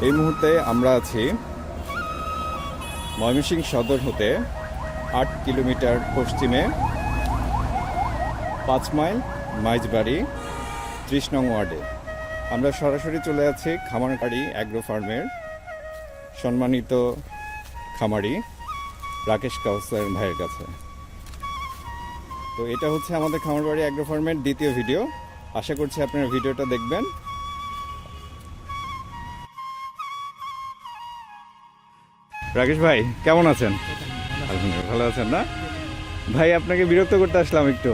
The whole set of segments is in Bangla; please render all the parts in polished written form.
এই মুহূর্তে আমরা আছি ময়মনসিংহ সদর হতে 8 কিলোমিটার পশ্চিমে 5 মাইল মাইজবাড়ি 30 নং ওয়ার্ডে। আমরা সরাসরি চলে যাচ্ছি খামারবাড়ি অ্যাগ্রো ফার্মের সম্মানিত খামারি রাকেশ কাউসার ভাইয়ের কাছে। তো এটা হচ্ছে আমাদের খামারবাড়ি অ্যাগ্রো ফার্মের দ্বিতীয় ভিডিও। আশা করছি আপনারা ভিডিওটা দেখবেন। রাকেশ ভাই কেমন আছেন? আলহামদুলিল্লাহ ভালো আছেন না ভাই? আপনাকে বিরক্ত করতে আসলাম একটু।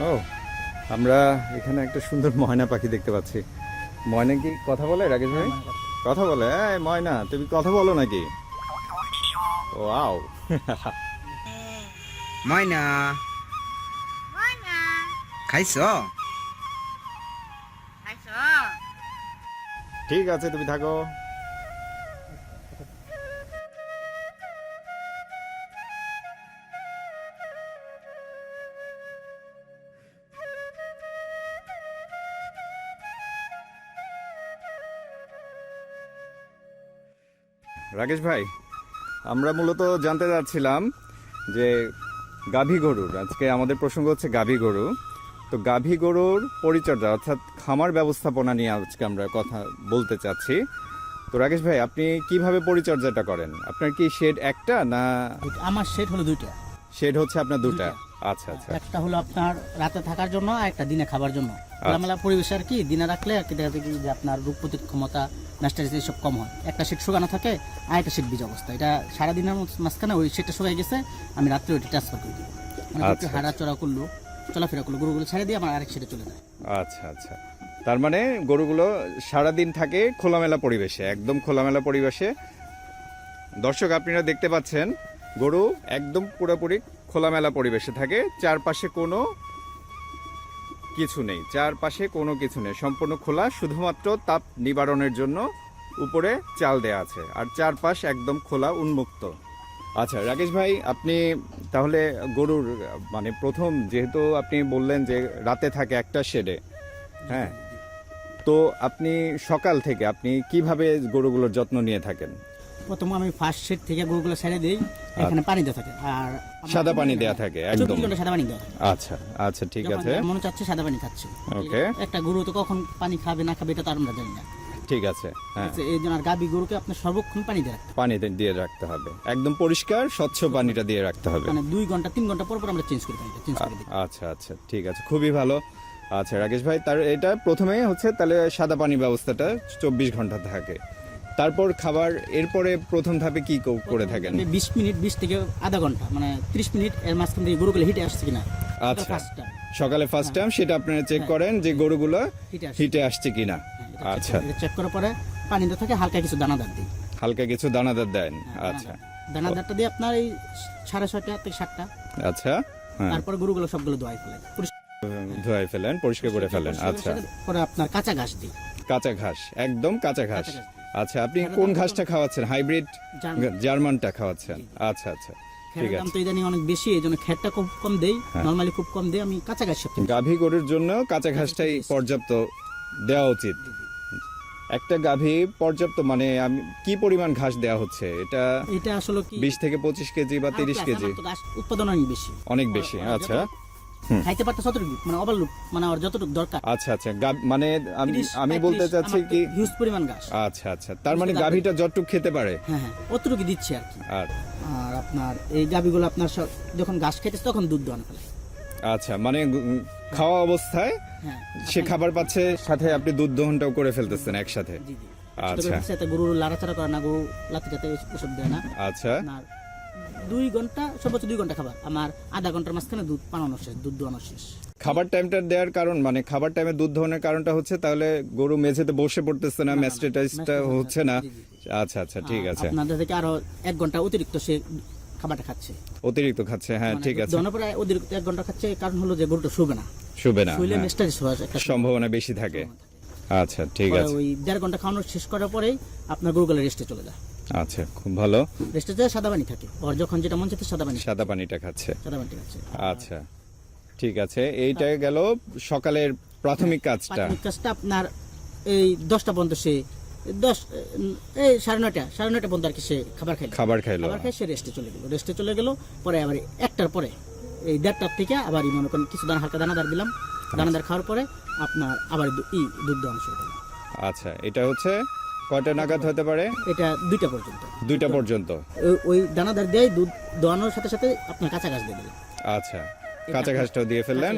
ও, আমরা এখানে একটা সুন্দর ময়না পাখি দেখতে পাচ্ছি। ময়না কি কথা বলে রাকেশ ভাই? কথা বলে? এই ময়না, তুমি কথা বলো নাকি? ওয়াও। ময়না খাইছো? ঠিক আছে, তুমি থাকো। রাকেশ ভাই, আমরা মূলত জানতে চাচ্ছিলাম যে গাভী গরুর, আজকে আমাদের প্রসঙ্গ হচ্ছে গাভী গরু। তো গাভী গরুর পরিচর্যা অর্থাৎ খামার ব্যবস্থাপনা নিয়ে আজকে আমরা কথা বলতে চাচ্ছি। তো রাকেশ ভাই, আপনি কিভাবে পরিচর্যাটা করেন? আপনার কি শেড একটা না? আমার শেড হলো দুইটা। শেড হচ্ছে আপনার দুটা? আচ্ছা আচ্ছা। একটা হলো আপনার রাতে থাকার জন্য আর একটা দিনে খাবার জন্য। খোলামেলা পরিবেশ আর কি, দিনে রাখলে আর কি দেখা যায় যে আপনার রোগ প্রতিরোধ ক্ষমতা ম্যাস্টারিস সব কম হয়। একটা শেড শুকানো থাকে আর একটা শেড বীজ অবস্থা। এটা সারাদিনের মাঝখানে ওই শেডটা শুকাই গেছে, আমি রাত্রে ওইটা ট্রান্সফার করে দিই। মানে হাঁটা চড়া করলো, চলাফেরা করলো, গরুগুলো ছেড়ে দিয়ে আমার আরেক শেডে চলে যায়। আচ্ছা আচ্ছা, তার মানে গরুগুলো সারাদিন থাকে খোলামেলা পরিবেশে, একদম খোলামেলা পরিবেশে। দর্শক আপনারা দেখতে পাচ্ছেন গরু একদম পুরোপুরি খোলামেলা পরিবেশে থাকে। চারপাশে কোনো কিছু নেই, চারপাশে কোনো কিছু নেই, সম্পূর্ণ খোলা। শুধুমাত্র তাপ নিবারণের জন্য উপরে চাল দেয়া আছে, আর চারপাশ একদম খোলা উন্মুক্ত। আচ্ছা রাকেশ ভাই, আপনি তাহলে গরুর মানে প্রথম যেহেতু আপনি বললেন যে রাতে থাকে একটা শেডে, হ্যাঁ, তো আপনি সকাল থেকে আপনি কিভাবে গরুগুলোর যত্ন নিয়ে থাকেন? প্রথম আমি ফার্স্ট শেড থেকে গরুগুলো ছেড়ে দিই, এখানে পানি দেওয়া থাকে আর সাদা পানি দেওয়া থাকে একদম? সাদা পানি দেওয়া থাকে। আচ্ছা আচ্ছা, ঠিক আছে। মনে চাচ্ছে সাদা পানি খাচ্ছে। ওকে। একটা গরু তো কখন পানি খাবে না খাবে এটা তো আমরা জানি না। ঠিক আছে, হ্যাঁ। এই জন্য আর গাভী গরুকে আপনার সর্বক্ষণ পানি দিয়ে রাখতে, পানি দিয়ে রাখতে হবে, একদম পরিষ্কার স্বচ্ছ পানিটা দিয়ে রাখতে হবে। মানে 2 ঘন্টা 3 ঘন্টা পর পর আমরা চেঞ্জ করে দিই। আচ্ছা আচ্ছা, ঠিক আছে, খুবই ভালো। আচ্ছা রাকেশ ভাই, তার এটা প্রথমে হচ্ছে তাহলে সাদা পানি ব্যবস্থাটা 24 ঘন্টা থাকে। তারপর খাবার, এরপরে প্রথম ধাপে কি করে থাকেন? 20 মিনিট, 20 থেকে আধা ঘন্টা, মানে 30 মিনিট এর মাঝখান থেকে গরুগুলো হিটে আসছে কিনা। আচ্ছা, সকালে ফার্স্ট টাইম সেটা আপনারা চেক করেন যে গরুগুলো হিটে আসছে কিনা। আচ্ছা, চেক করার পরে পানি দেওয়া থাকে, হালকা কিছু দানাদার দিই। হালকা কিছু দানাদার দেন? আচ্ছা, দানাদারটা দিয়ে আপনার এই 6:30 থেকে 7টা। আচ্ছা, তারপর গরুগুলো সবগুলো ধোয়াই ফেলেন, পরিষ্কার করে ফেলেন। আচ্ছা, পরে আপনার কাঁচা ঘাস দিই। কাঁচা ঘাস, একদম কাঁচা ঘাস। আচ্ছা, আপনি কোন ঘাসটা খাওয়াচ্ছেন? হাইব্রিড জার্মানটা খাওয়াচ্ছেন? আচ্ছা আচ্ছা, ঠিক আছে। দাম তো ইদানিং অনেক বেশি, এইজন্য খেরটা খুব কম দেই, নরমালি খুব কম দেই। আমি কাঁচা ঘাস সব গাভী গরুর জন্য কাঁচা ঘাসটাই পর্যাপ্ত দেওয়া উচিত। একটা গাভী পর্যাপ্ত মানে কি পরিমাণ ঘাস দেওয়া হচ্ছে? এটা আসলে কি 20 থেকে 25 কেজি বা 30 কেজি? উৎপাদন অনেক বেশি, অনেক বেশি। আচ্ছা, খাইতে পারতে যতটুকু মানে ওভারলোড, মানে আর যতটুকু দরকার। আচ্ছা আচ্ছা, মানে আমি বলতে চাচ্ছি কি হিউজ পরিমাণ ঘাস। আচ্ছা আচ্ছা, তার মানে গাভীটা যতটুকু খেতে পারে, হ্যাঁ হ্যাঁ, অতটুকু দিচ্ছি আর কি। আর আপনার এই গাভীগুলো আপনার যখন ঘাস খাইতেছে তখন দুধ দোয়ানো ফেলে। আচ্ছা, মানে খাওয়া অবস্থায় সে খাবার পাচ্ছে, সাথে আপনি দুধ দহনটাও করে ফেলতেছেন একসাথে? আচ্ছা, সাথে গরু লাড়াচাড়া করে না, গরু লাথি টাতে এসব দেয় না। আচ্ছা, 2 ঘন্টা, সর্বোচ্চ 2 ঘন্টা খাবার, আমার আধা ঘন্টার মাঝখানে দুধ পানানো শেষ, দুধ দোয়ানো শেষ। খাবার টাইমটা দেওয়ার কারণ, মানে খাবার টাইমে দুধ দহনের কারণটা হচ্ছে তাহলে গরু মেঝেতে বসে পড়তেছে না, ম্যাস্টাইটিসটা হচ্ছে না। আচ্ছা আচ্ছা, ঠিক আছে। আপনাদের থেকে আরো 1 ঘন্টা অতিরিক্ত সে খাবারটা খাচ্ছে, অতিরিক্ত খাচ্ছে, হ্যাঁ ঠিক আছে। দহনের পরে অতিরিক্ত 1 ঘন্টা খাচ্ছে, কারণ হলো যে গরুটা শুবে না, শুলে ম্যাস্টাইটিস হওয়ার একটা সম্ভাবনা বেশি থাকে। আচ্ছা, ঠিক আছে। ওই 1.5 ঘন্টা খাওয়ানো শেষ করার পরেই আপনার গরুগুলো রেস্টে চলে যায়। আচ্ছা, খুব ভালো। রেস্টে সাদা পানি থাকে, আর যখন যেটা মন চাইতে সাদা পানিটা খাচ্ছে। আচ্ছা, ঠিক আছে, এইটা গেল সকালের প্রাথমিক কাজটা। প্রাথমিক কাজটা আপনার এই 10টা পর্যন্ত সে 10 এই 9:30 পর্যন্ত আর কি সে খাবার খাইলো। খাবার খাই সে রেস্টে চলে গেল। পরে আবার 1টার পরে এই 1:30টার থেকে আবার মনে করেন কিছু হালকা দানাদার দিলাম। দানাদার খাওয়ার পরে আপনার আবার দুধ দেওয়া শুরু করলাম। আচ্ছা, এটা হচ্ছে কয়টা নাগাদ হতে পারে? এটা 2টা পর্যন্ত। ওই দানাদার দিয়ে দুধ দোয়ানোর সাথে সাথে আপনার কাঁচা ঘাস দিয়ে দিলেন। আচ্ছা, কাঁচা ঘাসটাও দিয়ে ফেললেন,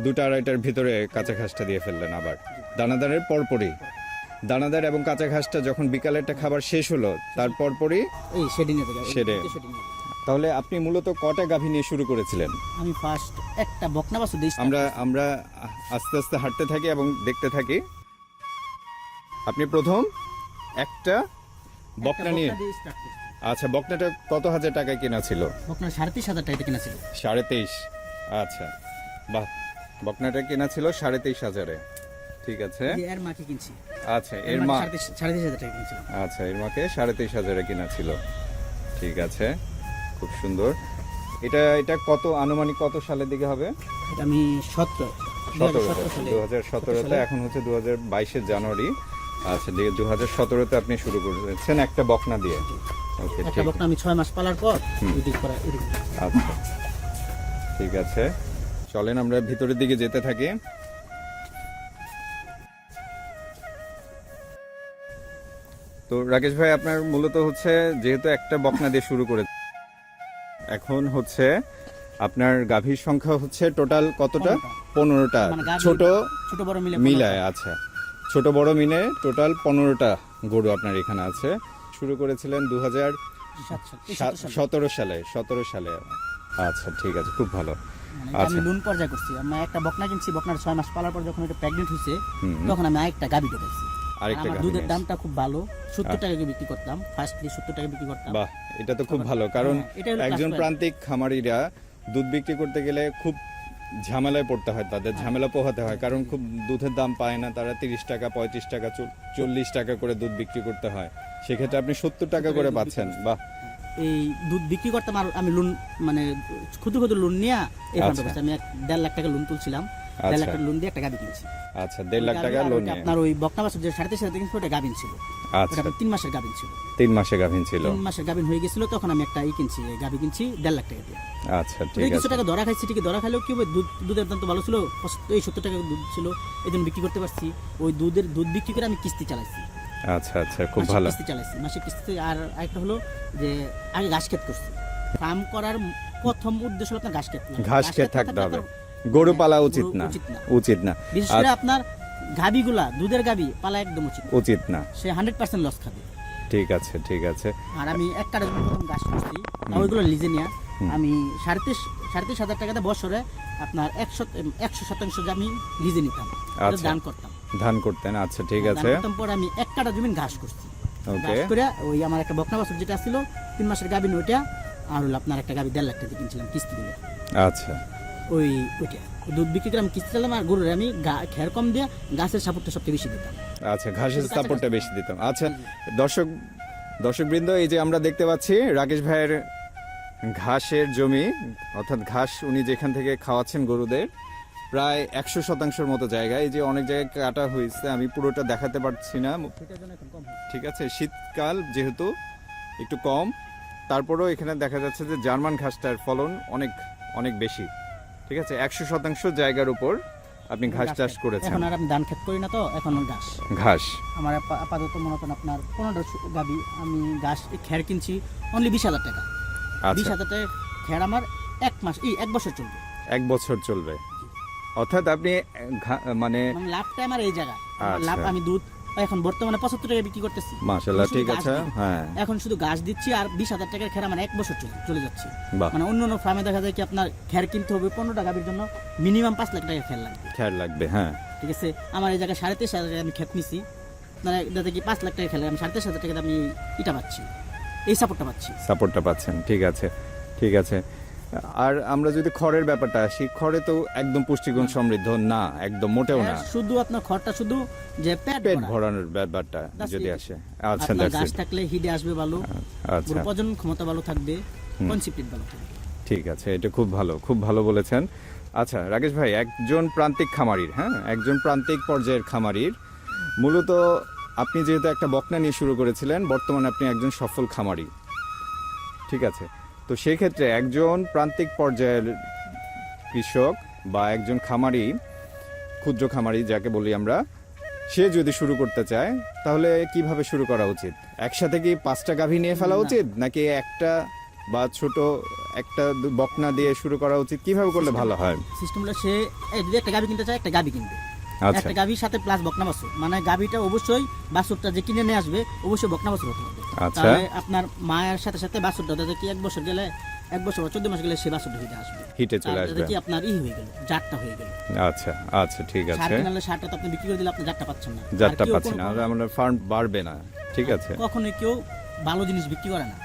2টা-2.5টার ভিতরে কাঁচা ঘাসটা দিয়ে ফেললেন। আবার দানাদারের পরপরই দানাদার এবং কাঁচা ঘাসটা যখন বিকালেরটা খাবার শেষ হলো তার পরপরই এই শেডে। তাহলে আপনি মূলত কটা গাভী নিয়ে শুরু করেছিলেন? আমি ফার্স্ট একটা বকনা বাছুর দিই। আমরা আস্তে আস্তে হাঁটতে থাকি এবং দেখতে থাকি। আপনি প্রথম একটা বকনা নিয়ে, আচ্ছা, বকনাটা কত হাজার টাকায় কেনা ছিল? বকনা 23,500 টাকায় কেনা ছিল। 23,500, আচ্ছা, বাহ, বকনাটা কেনা ছিল 23,500-এ। ঠিক আছে, এর মাকে কিনছি। আচ্ছা, এর মা 23,500 টাকা কিনছিল। আচ্ছা, এর মাকে 23,500-এ কেনা ছিল। ঠিক আছে, খুব সুন্দর। এটা কত আনুমানিক কত সালের দিকে হবে? এটা আমি 2017-তে, এখন হচ্ছে 2022-এর জানুয়ারি। আচ্ছা, 2017-তে আপনি শুরু করেছেন একটা বকনা দিয়ে। ওকে, একটা বকনা আমি 6 মাস পালার পর আচ্ছা, ঠিক আছে, চলেন আমরা ভিতরের দিকে যেতে থাকি। তো রাকেশ ভাই, আপনার মূলত হচ্ছে যেহেতু একটা বকনা দিয়ে শুরু করে, এখন হচ্ছে আপনার গাভীর সংখ্যা হচ্ছে টোটাল কতটা? 15টা, ছোট বড় মিলায়। আচ্ছা, ছোট বড় মিলে টোটাল 15টা গরু আপনার এখানে আছে। শুরু করেছিলেন 2017 সালে। আচ্ছা, ঠিক আছে, খুব ভালো। আমি লোন পর্যায়ে করছি। আমি একটা বকনা কিনছি, বকনার 6 মাস পালার পর যখন এটা প্রেগন্যান্ট হইছে তখন আমি আরেকটা গাভী ঢুকাইছি। আমার দুধের দামটা খুব ভালো, 70 টাকায় বিক্রি করতাম। ফার্স্টলি 70 টাকায় বিক্রি করতাম। বাহ, এটা তো খুব ভালো, কারণ একজন প্রান্তিক খামারিরা দুধ বিক্রি করতে গেলে খুব ঝামেলায় পড়তে হয়, তাদের ঝামেলা পোহাতে হয়, কারণ খুব দুধের দাম পায় না তারা। 30 টাকা, 35 টাকা, 40 টাকা করে দুধ বিক্রি করতে হয়। সেক্ষেত্রে আপনি 70 টাকা করে পাচ্ছেন। বাহ, এই দুধ বিক্রি করতাম আর আমি লোন, মানে ক্ষুদ্র লোন নিয়ে এই ফান্ড করছি। আমি 1.5 লাখ টাকা লোন তুলছিলাম। 1.5 লাখ টাকা লোন দিয়ে একটা গাভী কিনছি। আচ্ছা, 1.5 লাখ টাকা লোন নিয়ে আপনার ওই বকনা বাছুর যে 3.5 কিনছি ওটা গাভীন ছিল। আচ্ছা, 3 মাসের গাভীন ছিল। 3 মাসের গাভীন ছিল। 3 মাসের গাভীন হয়ে গেছিল তখন আমি একটা কিনছি, গাভী কিনছি 1.5 লাখ টাকা দিয়ে। আচ্ছা, ঠিক আছে। কিছু টাকা ধরা খাইছি, ঠিকই ধরা খাইলেও কি হবে, দুধের দাম তো ভালো ছিল, 70 টাকা দুধ ছিল, এই জন্য বিক্রি করতে পারছি। ওই দুধ বিক্রি করে আমি কিস্তি চালাইছি। আচ্ছা, আচ্ছা, খুব ভালো, কিস্তি চালাইছি, মাসিক কিস্তি। আর একটা হলো যে আগে ঘাস ক্ষেত করছি। ফার্ম করার প্রথম উদ্দেশ্য হলো আপনার ঘাস ক্ষেত থাকতে হবে। গরু পালা উচিত না। বিশেষ করে আপনার গাভীগুলা, দুধের গাভী পালা একদম উচিত না। সে 100% লস খাবে। ঠিক আছে। আর আমি একটা প্রথম ঘাস করছি, ওইগুলো লিজে নিয়ে আমি 3,500 টাকাতে বছরে আপনার 100% আমি লিজে নিতাম, ধান করতেন। আচ্ছা, ঠিক আছে। তারপর আমি 1 কাঠা জমি ঘাস করছি। ঘাস করে ওই আমার একটা বকনা বাছুর যেটা ছিল 3 মাসের গাভীন, ওইটা আর হলো আপনার একটা গাভী 1.5 লাখ টাকা কিনছিলাম কিস্তি দিলে। আচ্ছা, ওইটা দুধ বিক্রি করে আমি কিস্তি দিলাম। আর গরুর আমি খের কম দিয়ে গাছের সাপোর্টটা সবচেয়ে বেশি দিতাম। আচ্ছা, ঘাসের সাপোর্টটা বেশি দিতাম। আচ্ছা, দর্শকবৃন্দ, এই যে আমরা দেখতে পাচ্ছি রাকেশ ভাইয়ের ঘাসের জমি, অর্থাৎ ঘাস উনি যেখান থেকে খাওয়াচ্ছেন গরুদের, প্রায় 100% মতো জায়গা। এই যে অনেক জায়গায় কাটা হয়েছে, আমি পুরোটা দেখাতে পারছি না। ঠিক আছে, শীতকাল যেহেতু একটু কম, তারপরেও এখানে দেখা যাচ্ছে যে জার্মান ঘাসটার ফলন অনেক বেশি। ঠিক আছে, 100% জায়গার উপর আপনি ঘাস চাষ করেছেন। এখন আর আমি ধান ক্ষেত করি না, তো এখন ঘাস আমার আপাতত মনে করেন আপনার 15টা গাভী আমি ঘাস খের কিনছি অনলি 20,000 টাকা। 20,000 টাকা খের আমার 1 বছর চলবে। 1 বছর চলবে, অর্থাৎ আপনি মানে লাভটা আমার এই জায়গা। লাভ আমি দুধ এখন বর্তমানে 75 টাকা বিক্রি করতেছি। মাশাআল্লাহ, ঠিক আছে। হ্যাঁ, এখন শুধু ঘাস দিচ্ছি আর 20,000 টাকার খের আমার 1 বছর চলে যাচ্ছে। মানে অন্য ফার্মে দেখা যায় কি আপনার খের কিনতে হবে 15টা গাভীর জন্য মিনিমাম 5 লাখ টাকা খের লাগবে। হ্যাঁ, ঠিক আছে। আমার এই জায়গায় 23,500 টাকা আমি খেত নিছি, মানে যাতে কি 5 লাখ টাকা খেলে আমি 23,500 টাকা আমি এটা পাচ্ছি, এই সাপোর্টটা পাচ্ছেন। ঠিক আছে। আর আমরা যদি খড়ের ব্যাপারটা আসি, খড়ে তো একদম পুষ্টিগুণ সমৃদ্ধ না, একদম মোটেও না। শুধু আপনার খড়টা শুধু যে পেট ভরানোর ব্যাপারটা যদি আসে, আচ্ছা, গাছ থাকলে হিডে আসবে ভালো, আচ্ছা, প্রজনন ক্ষমতা ভালো থাকবে, কনসেপ্ট ভালো থাকবে। ঠিক আছে, এটা খুব ভালো বলেছেন। আচ্ছা রাকেশ ভাই, একজন প্রান্তিক খামারির, হ্যাঁ একজন প্রান্তিক পর্যায়ের খামারির, মূলত আপনি যেহেতু একটা বকনা নিয়ে শুরু করেছিলেন, বর্তমানে আপনি একজন সফল খামারি, ঠিক আছে। তো সেই ক্ষেত্রে একজন প্রান্তিক পর্যায়ের কৃষক বা একজন খামারি, ক্ষুদ্র খামারি যাকে বলি আমরা, সে যদি শুরু করতে চায় তাহলে কিভাবে শুরু করা উচিত? একসাথে কি 5টা গাভী নিয়ে ফেলা উচিত, নাকি একটা বা ছোট একটা বকনা দিয়ে শুরু করা উচিত? কিভাবে করলে ভালো হয়? সিস্টেম হলো সে যদি একটা গাভী কিনতে চায়, একটা গাভী কিনবে, আচ্ছা একটা গাভীর সাথে প্লাস বকনা বাছুর, মানে গাভীটা অবশ্যই বাছুরটা যে কিনে নিয়ে আসবে অবশ্যই বকনা বাছুর হতে হবে। আচ্ছা। তাহলে আপনার মায়ের সাথে সাথে বাছুরটা যাতে কি 1 বছর গেলে, 1 বছর বা 14 মাস গেলে সে বাছুরটা হিটে আসবে, হিটে চলে তাহলে আসবে। কি আপনার হয়ে গেল, জাতটা হয়ে গেল। আচ্ছা আচ্ছা, ঠিক সার আছে। কিনালে সারটা তো আপনি বিক্রি করে দিলে আপনি জাতটা পাচ্ছেন না, জাতটা আর কেউ পাচ্ছি না, কোনো- আমাদের ফার্ম বাড়বে না, ঠিক আছে। কখনোই কেউ ভালো জিনিস বিক্রি করে না।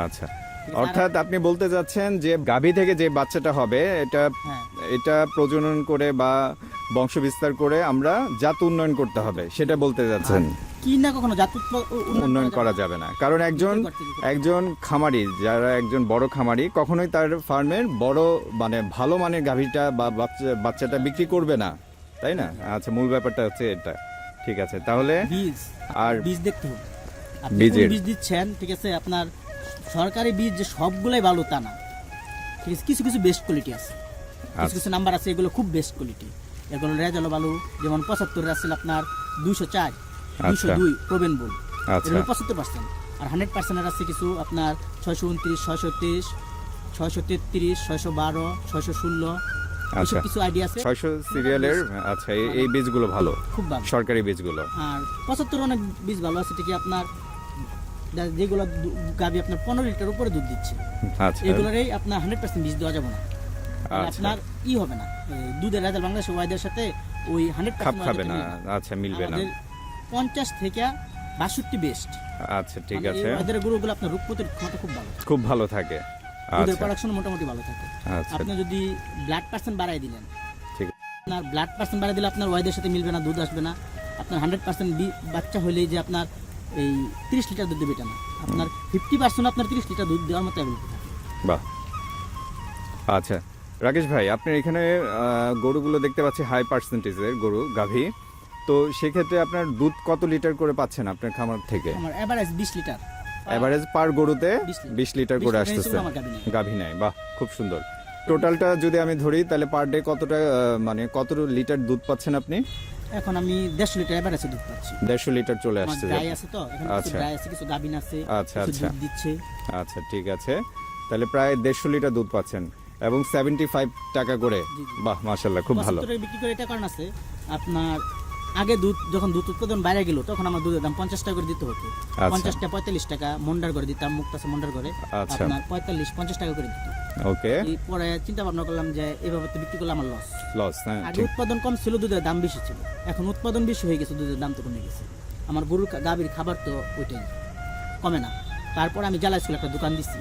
আচ্ছা, অর্থাৎ আপনি বলতে যাচ্ছেন যে গাভী থেকে যে বাচ্চাটা হবে এটা হ্যাঁ, এটা প্রজনন করে বা বংশ বিস্তার করে আমরা জাত উন্নয়ন করতে হবে, সেটা বলতে যাচ্ছেন। কি না কখনো জাত উন্নয়ন করা যাবে না, কারণ একজন খামারি, যারা একজন বড় খামারি, কখনোই তার ফার্মের বড় মানে ভালো মানের গাভীটা বা বাচ্চাটা বিক্রি করবে না, তাই না? আচ্ছা, মূল ব্যাপারটা হচ্ছে এটা, ঠিক আছে। তাহলে বীজ আর বীজ দেখতে হবে, আপনি কোন বীজের- বীজ দিচ্ছেন, ঠিক আছে। আপনার সরকারি বীজ যে সবগুলাই ভালো তা না, ঠিক আছে। কিছু কিছু বেস্ট কোয়ালিটি আছে, কিছু কিছু নাম্বার আছে এগুলো খুব বেস্ট কোয়ালিটি, এগুলো রেজাল্ট ভালো। যেমন 75 আছে আপনার 204, 202 প্রবেন বল, আচ্ছা 75%। আর 100% আছে কিছু আপনার 629, 630, 633, 612, 616, আচ্ছা, কিছু আইডিয়া আছে 600 সিরিয়ালের। আচ্ছা, এই বীজগুলো ভালো, খুব ভালো। সরকারি বীজগুলো। আর 75 অনেক বীজ ভালো আছে, ঠিকই আপনার যেগুলো গাভী আপনার 15 লিটার উপরে দুধ দিচ্ছে, আচ্ছা এগুলোরই আপনার 100% বীজ দেওয়া যাবে না, তাহলে আচ্ছা, আপনার হবে না, দুধের রেজাল্ট বাংলাদেশের ওয়াইদের সাথে ওই 100% খাপ খাবে না, মিলবে না। আচ্ছা মিলবে না। আমাদের 50 থেকে 62 বেস্ট, আচ্ছা ঠিক আছে, ওয়াইদের গরুগুলো আপনার রোগ প্রতিরোধ ক্ষমতা খুব ভালো, খুব ভালো থাকে। দুধের আচ্ছা প্রোডাকশন মোটামুটি ভালো থাকে। আচ্ছা, আপনি যদি ব্লাড পার্সেন্ট বাড়াই দিলেন, ঠিক আপনার ব্লাড পার্সেন্ট বাড়াই দিলে আপনার ওয়াইদের সাথে মিলবে না, দুধ আসবে না। আপনার 100% বাচ্চা হলেই যে আপনার এই 30 লিটার দুধ দেবে এটা না, আপনার 50% আপনার 30 লিটার দুধ দেওয়ার মতো অ্যাবিলিটি থাকে। বাহ। আচ্ছা রাকেশ ভাই, আপনার এখানে গরুগুলো দেখতে পাচ্ছি হাই পার্সেন্টেজের গরু, গাভী। তো সেক্ষেত্রে আপনার দুধ কত লিটার করে পাচ্ছেন আপনার খামার থেকে? আমার এভারেজ 20 লিটার, এভারেজ পার গরুতে 20 20 লিটার করে 20 আসতেছে আমার গাভী নেই। গাভী নেয়। বাহ, খুব সুন্দর। টোটালটা যদি আমি ধরি তাহলে পার ডে কতটা মানে কত লিটার দুধ পাচ্ছেন আপনি? এখন আমি 150 লিটার এভারেজে দুধ পাচ্ছি। 150 লিটার চলে আমার আসছে। ড্রাই আছে তো, এখন কিছু আচ্ছা। ড্রাই আছে, কিছু গাভিন আছে, আচ্ছা, কিছু আচ্ছা। দুধ দিচ্ছে। আচ্ছা ঠিক আছে, তাহলে প্রায় 150 লিটার দুধ পাচ্ছেন এবং 75 টাকা করে। জি, জি। বাহ, মাশাআল্লাহ, খুব ভালো। 75 বিক্রি করে এটা কারণ আছে, আপনার আগে দুধ যখন দুধ উৎপাদন বাইরে গেল তখন আমার দুধের দাম 50 টাকা করে দিতে হতো, আচ্ছা। 50 টা 45 টাকা মন্ডার করে দিতাম, মুক্তাসে মন্ডার করে আচ্ছা। আপনার 45-50 টাকা করে দিত। ওকে, পরে চিন্তা ভাবনা করলাম যে এভাবে তো বিক্রি করলে আমার লস। লস, হ্যাঁ আগে ঠিক। উৎপাদন কম ছিল, দুধের দাম বেশি ছিল, এখন উৎপাদন বেশি হয়ে গেছে, দুধের দাম তো কমে গেছে। আমার গরুর গাভীর খাবার তো ওইটাই কমে না। তারপর আমি জ্বালা স্কুলে একটা দোকান দিচ্ছি।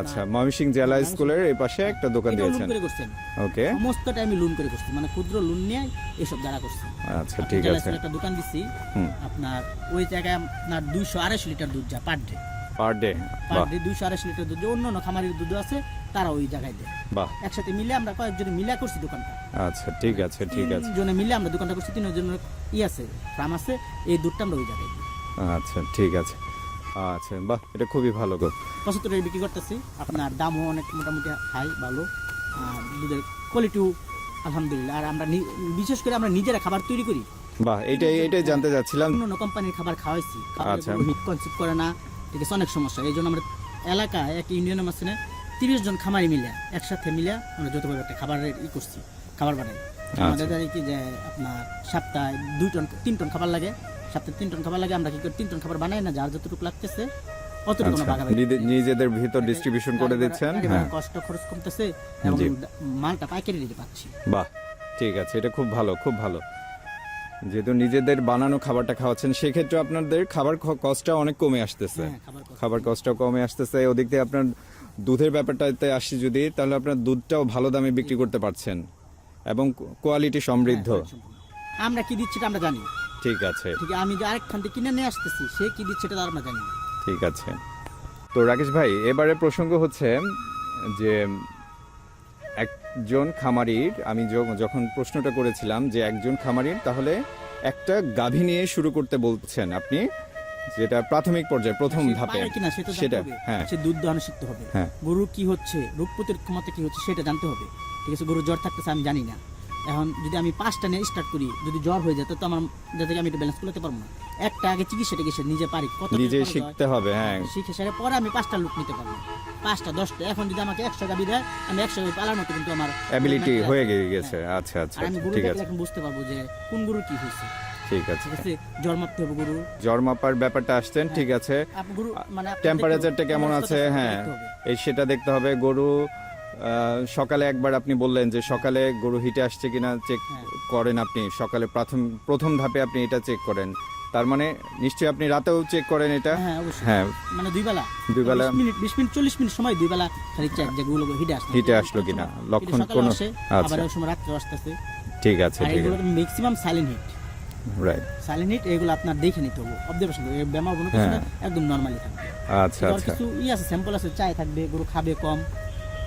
আচ্ছা, ময়মনসিংহ জেলা স্কুলের এই পাশে একটা দোকান দিয়েছেন। ওকে, সমস্তটা আমি লোন করে করছি, মানে ক্ষুদ্র লোন নিয়ে এসব দ্বারা করছি। আচ্ছা আপনার ঠিক জেলা আছে। স্কুলে একটা দোকান দিচ্ছি, হুম, আপনার ওই জায়গায় আপনার 200-250 লিটার দুধ যায় পার ডে, পার ডে। বাহ 200-250 লিটার দুধ। যে অন্য খামারের দুধ আছে তারা ওই জায়গায় দেয়। বাহ, একসাথে মিলে আমরা কয়েকজন মিলে করছি দোকানটা। আচ্ছা ঠিক আছে, ঠিক আছে। জনে মিলে আমরা দোকানটা করছি, 3 জনের আছে ফার্ম আছে, এই দুধটা আমরা ওই জায়গায় দিই। আচ্ছা ঠিক আছে। আচ্ছা, বাহ, এটা খুবই ভালো গো। 75 টাকা বিক্রি করতেছি, আপনার দামও অনেক মোটামুটি হাই, ভালো। আর দুধের কোয়ালিটিও আলহামদুলিল্লাহ। আর আমরা বিশেষ করে আমরা নিজেরা খাবার তৈরি করি। বাহ, এটাই জানতে চাচ্ছিলাম। অন্য কোম্পানির খাবার খাওয়াইছি, আচ্ছা। হিট কনসিভ করে না, ঠিক আছে, অনেক সমস্যা। এই জন্য আমরা এলাকায় এক ইউনিয়নের মাঝখানে 30 জন খামারি মিলে একসাথে মিলে আমরা যতভাবে একটা খাবারের করছি, খাবার বানাই। আমাদের দ্বারা কি যে আপনার সপ্তাহে 2 টন 3 টন খাবার লাগে, সপ্তাহে 3 টন খাবার লাগে। আমরা কি করি 3 টন খাবার বানাই না, যার যতটুকু লাগতেছে অতটুকু আচ্ছা, ভাগাভাগি নিজেদের ভিতর ডিস্ট্রিবিউশন করে দিচ্ছেন। হ্যাঁ, কষ্ট খরচ কমতেছে এবং জি। মালটা পাইকারি দিতে পাচ্ছি। বাহ, ঠিক আছে, এটা খুব ভালো, খুব ভালো। যেহেতু নিজেদের বানানো খাবারটা খাওয়াচ্ছেন, সেক্ষেত্রে আপনাদের খাবার কস্টটা অনেক কমে আসতেছে। হ্যাঁ, খাবার কস্টটাও কমে আসতেছে। ওদিক থেকে আপনার দুধের ব্যাপারটাতে আসি যদি, তাহলে আপনার দুধটাও ভালো দামে বিক্রি করতে পারছেন এবং কোয়ালিটি সমৃদ্ধ। আমরা কি দিচ্ছি এটা আমরা জানি, ঠিক আছে, ঠিক আছে। আমি যে আরেকখান থেকে কিনে নিয়ে আসতেছি, সে কি দিচ্ছে এটা আমরা জানি না। ঠিক আছে। তো রাকেশ ভাই, এবারে প্রসঙ্গ হচ্ছে যে একজন খামারির আমি যখন প্রশ্নটা করেছিলাম যে একজন খামারির তাহলে একটা গাভী নিয়ে শুরু করতে বলছেন আপনি, যেটা প্রাথমিক পর্যায়ে প্রথম সে ধাপে পারে কিনা সেটা সেটা, জানতে হবে। হ্যাঁ। সে দুধ দহন শিখতে হবে, হ্যাঁ। গরু কি হচ্ছে, রোগ প্রতিরোধ ক্ষমতা কি হচ্ছে সেটা জানতে হবে। ঠিক আছে, গরু জ্বর থাকতেছে আমি জানি না, এখন যদি আমি 5টা নিয়ে স্টার্ট করি, যদি জ্বর হয়ে যায় তো আমার যাতে আমি এটা ব্যালেন্স করতে পারবো না। একটা আগে চিকিৎসাটা সে নিজে পারি, কত নিজে শিখতে হবে। হ্যাঁ, শিখে সেরে পরে আমি 5টা লোক নিতে পারবো, 5টা 10টা। এখন যদি আমাকে 100 গাভী দেয় আমি 100 গাভী পালার মতো কিন্তু আমার অ্যাবিলিটি হয়ে গেছে। আচ্ছা আচ্ছা, আর আমি গরু ঠিক দেখলে আছে, এখন বুঝতে পারবো যে কোন গরুর কি হয়েছে। ঠিক আছে। ঠিক আছে, জ্বর মাপতে হবে গরু, জ্বর মাপার ব্যাপারটা আসছেন, ঠিক আছে। গরু মানে আপনার টেম্পারেচারটা কেমন অবস্থাটা আছে, হ্যাঁ, দেখতে হবে। এই সেটা দেখতে হবে। গরু সকালে একবার আপনি বললেন যে সকালে গরু হিটে আসছে কিনা চেক হ্যাঁ। করেন আপনি, সকালে প্রথম ধাপে আপনি এটা চেক করেন, তার মানে নিশ্চয়ই আপনি রাতেও চেক করেন এটা। হ্যাঁ অবশ্যই, হ্যাঁ, মানে দুই বেলা 20 মিনিট 20 মিনিট 40 মিনিট সময় দুই বেলা খালি চেক যে গুলো হিটে আসলো কিনা, লক্ষণ কোনো। আবার আচ্ছা, ওই সময় রাত্রে আসতেছে। ঠিক আছে, আর ঠিক এগুলো আছে, maximum silent hit, right. Silent hit এগুলো আপনার দেখে নিতে হবে, অবজারভেশন করবে, বেমার কোনো কিছু না, একদম নরমালি থাকবে। আচ্ছা আর আচ্ছা কিছু আছে স্যাম্পল আছে, চাই থাকবে, গরু খাবে কম,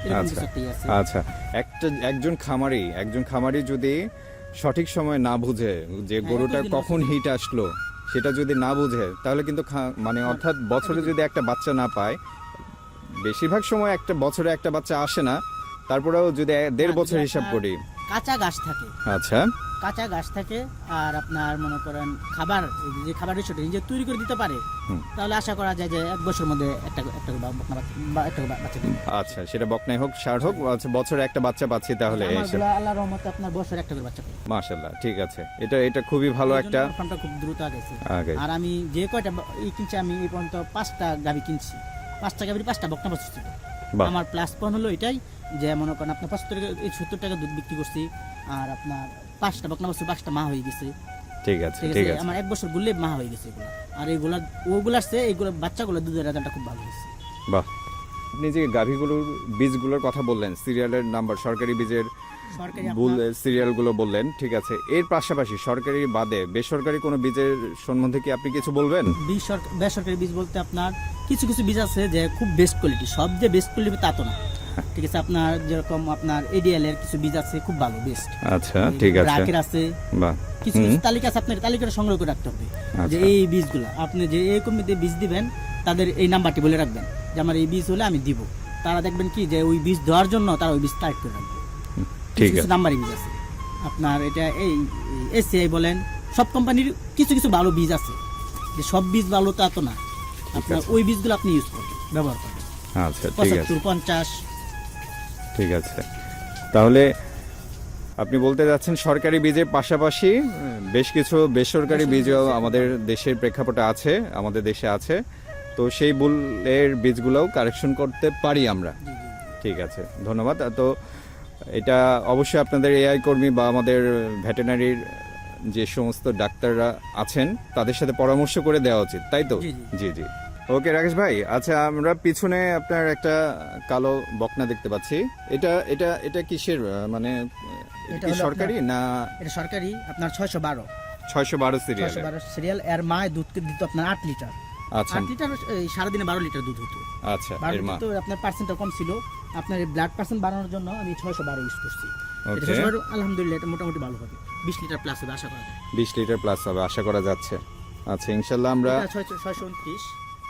এরকম আচ্ছা কিছু একটা আছে। আচ্ছা। একজন খামারি যদি সঠিক সময় না বুঝে যে গরুটা একদিন কখন হিট আসলো সেটা যদি না বুঝে, তাহলে কিন্তু মানে অর্থাৎ বছরে যদি একটা বাচ্চা না পায়, বেশিরভাগ সময় একটা বছরে একটা বাচ্চা আসে না, তারপরেও যদি 1.5 বছর হিসাব করি। কাঁচা ঘাস থাকে, আচ্ছা, কাঁচা ঘাস থাকে, আর আপনার মনে করেন খাবার, যে খাবার রেশিওটা নিজে তৈরি করে দিতে পারে, তাহলে আশা করা যায় যে 1 বছরের মধ্যে একটা বাচ্চা দিবে। আচ্ছা, সেটা বকনাই হোক ষাঁড় হোক, আচ্ছা, বছরে একটা বাচ্চা পাচ্ছি তাহলে এই হিসাব। আল্লাহর রহমতে আপনার বছরে একটা করে বাচ্চা পাই। মাশাআল্লাহ, ঠিক আছে, এটা খুবই ভালো একটা। ফার্মটা খুব দ্রুত আগেছে। আগে আর আমি যে কয়টা কিনছি, আমি এই পর্যন্ত 5টা গাভী কিনছি, 5টা গাভীর 5টা বকনা বাচ্চা ছিল। বাহ। আমার প্লাস পয়েন্ট হলো এটাই যে মনে করেন আপনার 70 টাকা দুধ বিক্রি করছি, আর আপনার 5টা বকনা বাচ্চা 5টা মা হয়ে গেছে। ঠিক আছে, ঠিক ঠিক আছে, আছে, আমার 1 বছর গুলে মা হয়ে গেছে এগুলা। আর ওগুলার চেয়ে এইগুলো বাচ্চাগুলো দুধের রেজাল্টটা খুব ভালো হয়েছে। বাহ। আপনি যে গাভীগুলোর বীজগুলোর কথা বললেন, সিরিয়ালের নাম্বার, সরকারি বীজের সরকারি সিরিয়ালগুলো বললেন, ঠিক আছে। এর পাশাপাশি সরকারি বাদে বেসরকারি কোনো বীজের সম্বন্ধে কি আপনি কিছু বলবেন? বেসরকারি বীজ বলতে আপনার কিছু কিছু বীজ আছে যে খুব বেস্ট কোয়ালিটি, সব যে বেস্ট কোয়ালিটি তা তো না। ঠিক আছে, আপনার যেরকম আপনার এডিএল এর কিছু বীজ আছে খুব ভালো, বেস্ট। আচ্ছা, ঠিক আছে, রাকের আছে, বাহ। কিছু কিছু তালিকা আছে, আপনার তালিকাটা সংগ্রহ করে রাখতে হবে যে এই বীজগুলো আপনি যে এই কোম্পানিতে বীজ দিবেন তাদের এই নাম্বারটি বলে রাখবেন যে আমার এই বীজ হলে আমি দিব। তারা দেখবেন কি যে ওই বীজ দেওয়ার জন্য তারা ওই বীজ কালেক্ট করে রাখবে। ঠিক কিছু আছে, নাম্বারই বীজ আছে আপনার, এটা এই এসিআই বলেন, সব কোম্পানির কিছু কিছু ভালো বীজ আছে, যে সব বীজ ভালো তা তো না। আপনার ওই বীজগুলো আপনি ইউজ করবেন, ব্যবহার করবেন। আচ্ছা, ঠিক আছে, 75 50। ঠিক আছে। তাহলে আপনি বলতে যাচ্ছেন সরকারি বীজের পাশাপাশি বেশ কিছু বেসরকারি বীজও আমাদের দেশের প্রেক্ষাপটে আছে, আমাদের দেশে আছে, তো সেই বুলের বীজগুলোও কারেকশন করতে পারি আমরা। ঠিক আছে, ধন্যবাদ। তো এটা অবশ্যই আপনাদের এআই কর্মী বা আমাদের ভেটেরিনারির যে সমস্ত ডাক্তাররা আছেন তাদের সাথে পরামর্শ করে দেওয়া উচিত, তাই তো? জি জি। ওকে রাকেশ ভাই, আচ্ছা, আমরা পিছনে আপনার একটা কালো বকনা দেখতে পাচ্ছি, এটা এটা এটা কিসের, মানে এটা কি সরকারি না? এটা সরকারি, আপনার 612 সিরিয়াল। 612 সিরিয়াল। এর মায় দুধ দিত আপনার 8 লিটার। আচ্ছা, 8 লিটার সারাদিনে 12 লিটার দুধ হতো। আচ্ছা, এর মা তো আপনার পার্সেন্টটা কম ছিল, আপনার ব্লাড পার্সেন্ট বাড়ানোর জন্য আমি 612 ইউজ করছি। ওকে, 612 আলহামদুলিল্লাহ এটা মোটামুটি ভালো হবে, 20 লিটার প্লাস হবে আশা করা যায়। 20 লিটার প্লাস হবে আশা করা যাচ্ছে। আচ্ছা, ইনশাআল্লাহ। আমরা 629,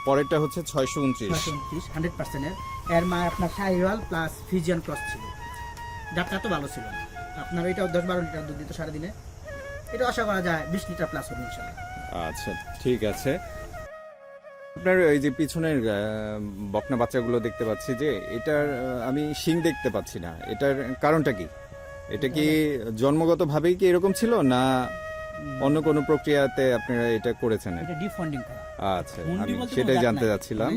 পরেরটা হচ্ছে 629 100% এর মা আপনার শাহিওয়াল প্লাস ফিজিয়ান ক্রস ছিল, ডাক্তার তো ভালো ছিল। আপনার এটাও 10-12 লিটার দুধ দিত সারাদিনে, এটা আশা করা যায় 20 লিটার প্লাস হবে ইনশাআল্লাহ। আচ্ছা, ঠিক আছে। আপনার এই যে পিছনের বকনা বাচ্চাগুলো দেখতে পাচ্ছি যে এটার আমি শিং দেখতে পাচ্ছি না, এটার কারণটা কি? এটা কি জন্মগতভাবেই কি এরকম ছিল না অন্য কোনো প্রক্রিয়াতে আপনারা এটা করেছেন? এটা ডিফন্ডিং করা। আচ্ছা, আমি সেটাই জানতে যাচ্ছিলাম।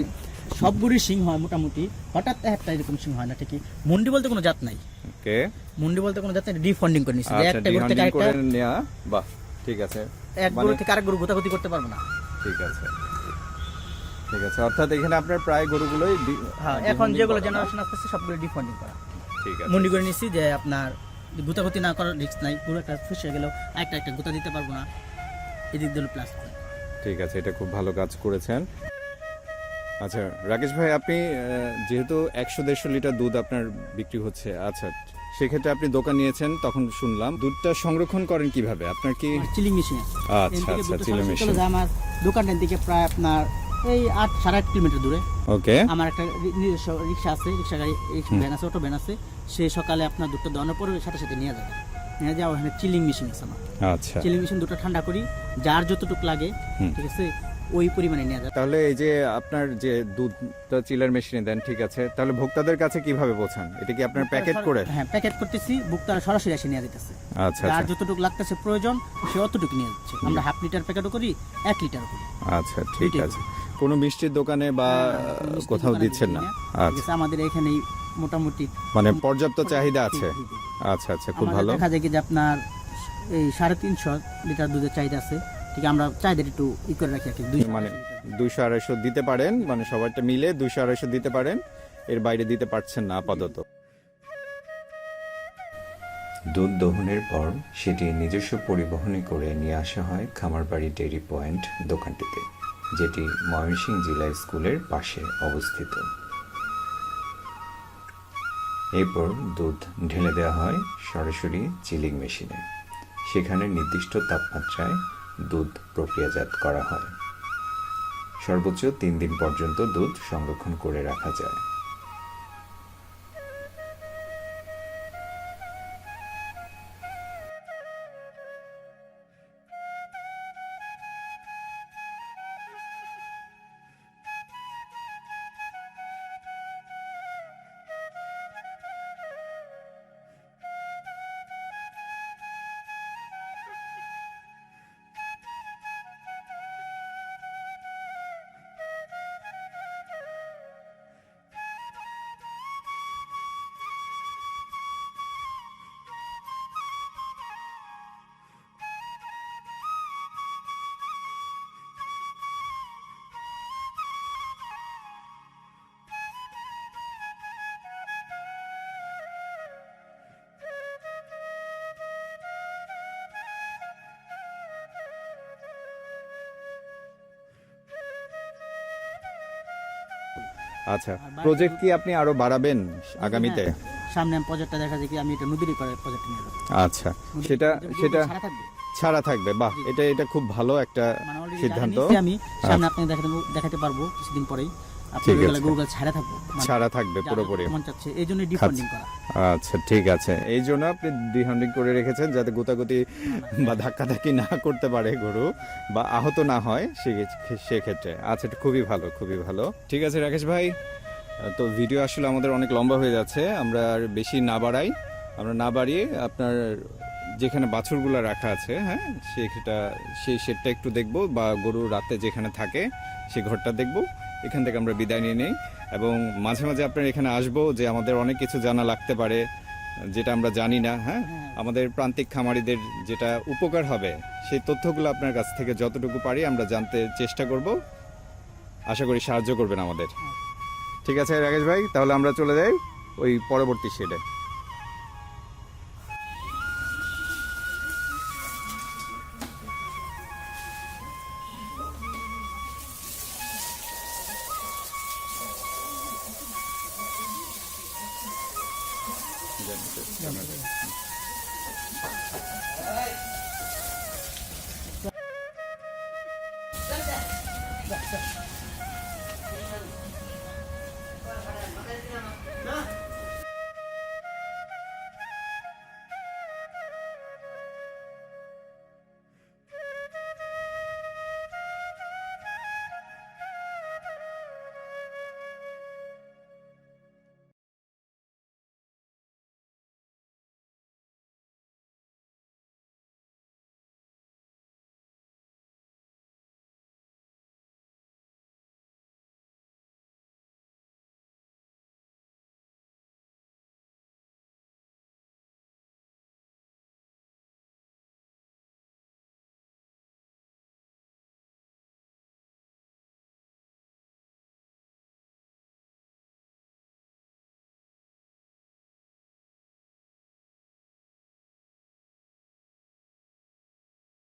সবগুলি সিং হয় মোটামুটি, হঠাৎ একটা এরকম সিং হয় না ঠিকই। মুন্ডি বলতে কোনো জাত নাই। ওকে, মুন্ডি বলতে কোনো জাত নাই, ডিফন্ডিং করে নিছি। আচ্ছা, একটা গরু থেকে আরেকটা করে নেওয়া, বাহ, ঠিক আছে। এক গরু থেকে আরেক গরু গোতাগুতি করতে পারবো না। ঠিক আছে, ঠিক আছে। অর্থাৎ এখানে আপনার প্রায় গরুগুলোই হ্যাঁ, এখন যেগুলো জেনারেশন আসছে সবগুলো ডিফন্ডিং করা। ঠিক আছে, মুন্ডি করে নিছি যে আপনার গোতাগুতি না করার রিস্ক নাই, পুরো একটা ফুস হয়ে গেলেও একটা গোতা দিতে পারবো না, এদিক দিলে প্লাস। ঠিক আছে, এটা খুব ভালো কাজ করেছেন। আচ্ছা রাকেশ ভাই, আপনি যেহেতু 100-150 লিটার দুধ আপনার বিক্রি হচ্ছে, আচ্ছা, সেক্ষেত্রে আপনি দোকান নিয়েছেন, তখন শুনলাম দুধটা সংরক্ষণ করেন কিভাবে? আপনার কি চিলিং মেশিন আচ্ছা আচ্ছা চিলি মেশিন। আমার দোকানটার দিকে প্রায় আপনার এই 8-8.5 কিলোমিটার দূরে। ওকে, আমার একটা নিজস্ব রিক্সা আছে, রিক্সা গাড়ি ভ্যান আছে, অটো ভ্যান আছে। সে সকালে আপনার দুধটা দেওয়ানোর পরে সাথে সাথে নিয়ে যাবে, নিয়ে যাওয়া ওখানে চিলিং মেশিন আছে আমার। আচ্ছা, চিলিং মেশিন দুটো ঠান্ডা করি, যার যতটুকু লাগে ঠিক আছে ওই পরিমাণে নিয়ে যাবে। তাহলে এই যে আপনার যে দুধটা চিলার মেশিনে দেন, ঠিক আছে, তাহলে ভোক্তাদের কাছে কিভাবে পৌঁছান? এটা কি আপনার প্যাকেট করে? হ্যাঁ, প্যাকেট করতেছি, ভোক্তারা সরাসরি এসে নিয়ে দিতেছে। আচ্ছা যার আচ্ছা যতটুকু লাগতেছে প্রয়োজন সে অতটুকু নিয়ে যাচ্ছে। আমরা হাফ লিটার প্যাকেটও করি, 1 লিটার করি। আচ্ছা ঠিক আছে। কোনো মিষ্টির দোকানে বা মিষ্টির কোথাও দোকানে দিচ্ছেন না? দিই না। আচ্ছা, ঠিক আছে, আমাদের এখানেই মোটামুটি মানে পর্যাপ্ত চাহিদা আছে। জি, জি, জি। আচ্ছা আচ্ছা, খুব আমাদের ভালো। দেখা যায় কি যে আপনার এই 350 লিটার দুধের চাহিদা আছে, ঠিক আমরা চাহিদা একটু করে রাখি আর কি, 200 মানে লিটার। 200-250 দিতে পারেন, মানে সবারটা মিলে 200-250 দিতে পারেন, এর বাইরে দিতে পারছেন না আপাতত। দুধ দহনের পর সেটি নিজস্ব পরিবহনে করে নিয়ে আসা হয় খামারবাড়ি ডেইরি পয়েন্ট দোকানটিতে, যেটি ময়মনসিংহ জেলা স্কুলের পাশে অবস্থিত। এরপর দুধ ঢেলে দেওয়া হয় সরাসরি চিলিং মেশিনে। সেখানে নির্দিষ্ট তাপমাত্রায় দুধ প্রক্রিয়াজাত করা হয়। সর্বোচ্চ 3 দিন পর্যন্ত দুধ সংরক্ষণ করে রাখা যায়। আচ্ছা, প্রজেক্ট কি আপনি আরো বাড়াবেন আগামীতে? হ্যাঁ, সামনে আমি প্রজেক্টটা দেখা যায় কি আমি এটা নদীর পাড়ে প্রজেক্ট নিয়ে যাবো। আচ্ছা, সেটা ছাড়া থাকবে। ছাড়া থাকবে। বাহ, এটা খুব ভালো একটা মানে already সিদ্ধান্ত। জায়গা নিচ্ছি আমি, সামনে আপনাকে দেখাতে পারবো কিছুদিন পরেই। ঠিক আপনার আছে। গুগল ছাড়া থাকবো, মানে ছাড়া থাকবে যারা পুরোপুরি। মন চাচ্ছে এই জন্য ডিফান্ডিং করা। আচ্ছা ঠিক আছে, এই জন্য আপনি ডিহান্ডিং করে রেখেছেন যাতে গোতাগুতি বা ধাক্কাধাক্কি না করতে পারে গরু বা আহত না হয় সেক্ষেত্রে। আচ্ছা, এটা খুবই ভালো, খুবই ভালো। ঠিক আছে রাকেশ ভাই, তো ভিডিও আসলে আমাদের অনেক লম্বা হয়ে যাচ্ছে, আমরা আর বেশি না বাড়াই। আমরা না বাড়িয়ে আপনার যেখানে বাছুরগুলো রাখা আছে, হ্যাঁ, সেই শেডটা একটু দেখবো, বা গরু রাতে যেখানে থাকে সেই ঘরটা দেখবো। এখান থেকে আমরা বিদায় নিয়ে নেই, এবং মাঝে মাঝে আপনার এখানে আসবো, যে আমাদের অনেক কিছু জানা লাগতে পারে যেটা আমরা জানি না। হ্যাঁ, আমাদের প্রান্তিক খামারিদের যেটা উপকার হবে সেই তথ্যগুলো আপনার কাছ থেকে যতটুকু পারি আমরা জানতে চেষ্টা করব। আশা করি সাহায্য করবেন আমাদের। ঠিক আছে রাকেশ ভাই, তাহলে আমরা চলে যাই ওই পরবর্তী শেডে।